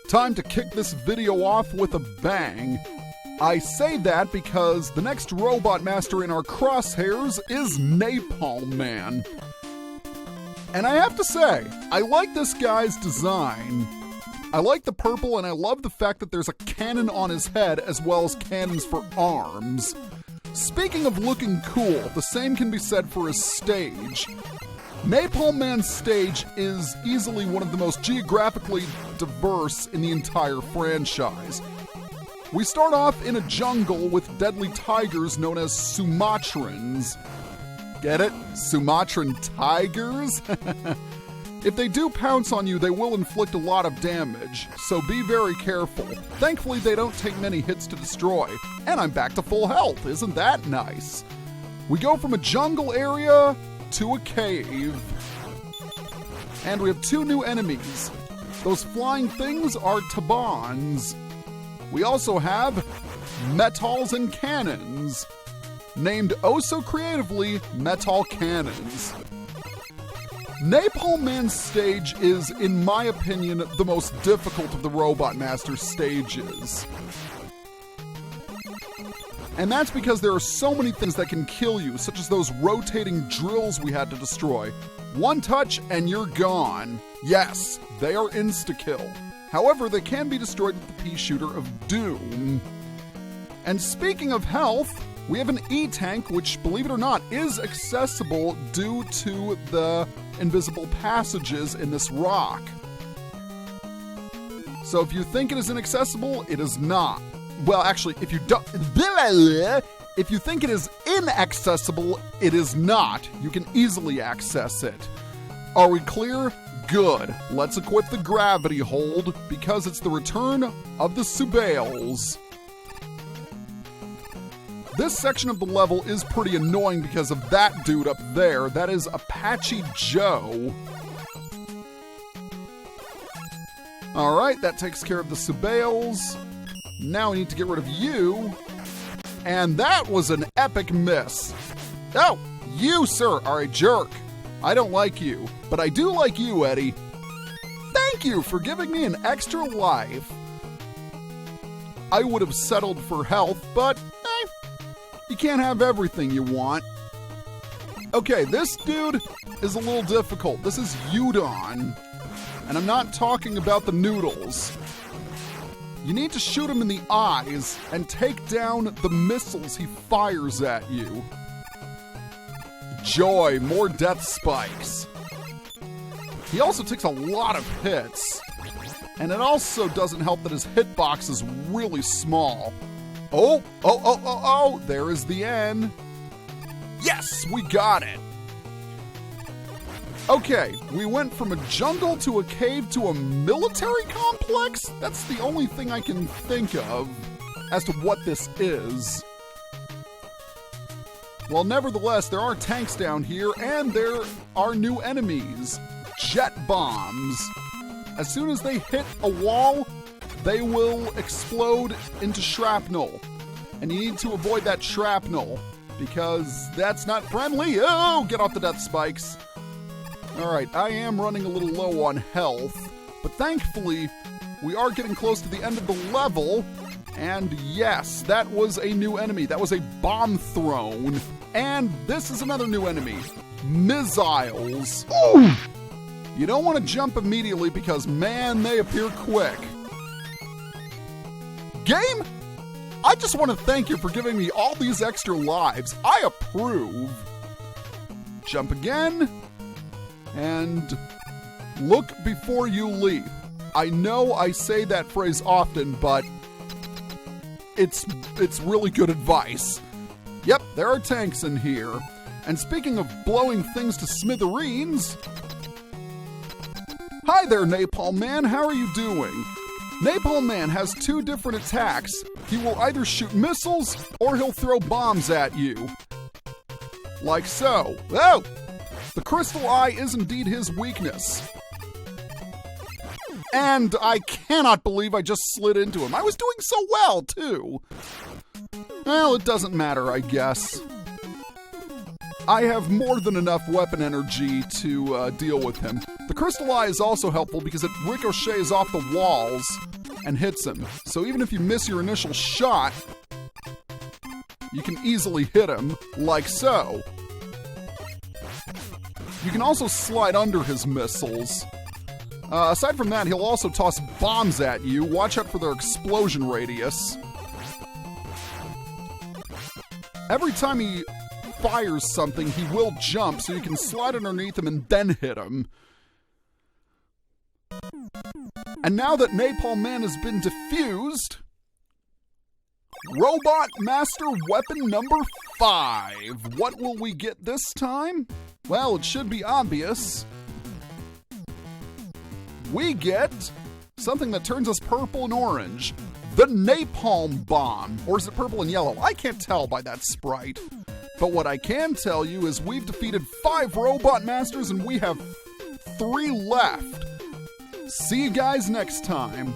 Time to kick this video off with a bang. I say that because the next robot master in our crosshairs is Napalm Man. And I have to say, I like this guy's design. I like the purple, and I love the fact that there's a cannon on his head as well as cannons for arms. Speaking of looking cool, the same can be said for his stage. Napalm Man's stage is easily one of the most geographically diverse in the entire franchise. We start off in a jungle with deadly tigers known as Sumatrans. Get it? Sumatran tigers? If they do pounce on you, they will inflict a lot of damage, so be very careful. Thankfully, they don't take many hits to destroy, and I'm back to full health. Isn't that nice? We go from a jungle area to a cave. And we have two new enemies. Those flying things are Tabans. We also have metals and cannons, named oh so creatively Metal Cannons. Napalm Man's stage is, in my opinion, the most difficult of the Robot Master stages. And that's because there are so many things that can kill you, such as those rotating drills we had to destroy. One touch and you're gone. Yes, they are insta-kill. However, they can be destroyed with the pea shooter of doom. And speaking of health, we have an E-tank, which, believe it or not, is accessible due to the invisible passages in this rock. So if you think it is inaccessible, it is not. Well, actually, if you think it is inaccessible, it is not. You can easily access it. Are we clear? Good. Let's equip the gravity hold, because it's the return of the Subails. This section of the level is pretty annoying because of that dude up there. That is Apache Joe. Alright, that takes care of the Subails. Now we need to get rid of you. And that was an epic miss. Oh, you, sir, are a jerk. I don't like you, but I do like you, Eddie. Thank you for giving me an extra life. I would have settled for health, but you can't have everything you want. Okay, this dude is a little difficult. This is Udon. And I'm not talking about the noodles. You need to shoot him in the eyes and take down the missiles he fires at you. Joy, more death spikes. He also takes a lot of hits. And it also doesn't help that his hitbox is really small. Oh, there is the N. Yes, we got it. Okay, we went from a jungle to a cave to a military complex? That's the only thing I can think of as to what this is. Well, nevertheless, there are tanks down here, and there are new enemies. Jet bombs. As soon as they hit a wall, they will explode into shrapnel. And you need to avoid that shrapnel, because that's not friendly. Oh, get off the death spikes. Alright, I am running a little low on health, but thankfully, we are getting close to the end of the level. And yes, that was a new enemy. That was a bomb throne. And this is another new enemy. Missiles. Ooh. You don't want to jump immediately because, man, they appear quick. Game? I just want to thank you for giving me all these extra lives. I approve. Jump again. And look before you leap. I know I say that phrase often, but it's really good advice. Yep, there are tanks in here. And speaking of blowing things to smithereens... Hi there, Napalm Man, how are you doing? Napalm Man has two different attacks. He will either shoot missiles, or he'll throw bombs at you. Like so. Oh! The crystal eye is indeed his weakness. And I cannot believe I just slid into him. I was doing so well, too. Well, it doesn't matter, I guess. I have more than enough weapon energy to deal with him. The crystal eye is also helpful because it ricochets off the walls, and hits him. So even if you miss your initial shot, you can easily hit him, like so. You can also slide under his missiles. Aside from that, he'll also toss bombs at you. Watch out for their explosion radius. Every time he fires something, he will jump, so you can slide underneath him and then hit him. And now that Napalm Man has been defused, Robot Master Weapon number 5. What will we get this time? Well, it should be obvious. We get something that turns us purple and orange. The Napalm Bomb. Or is it purple and yellow? I can't tell by that sprite. But what I can tell you is we've defeated 5 Robot Masters and we have 3 left. See you guys next time.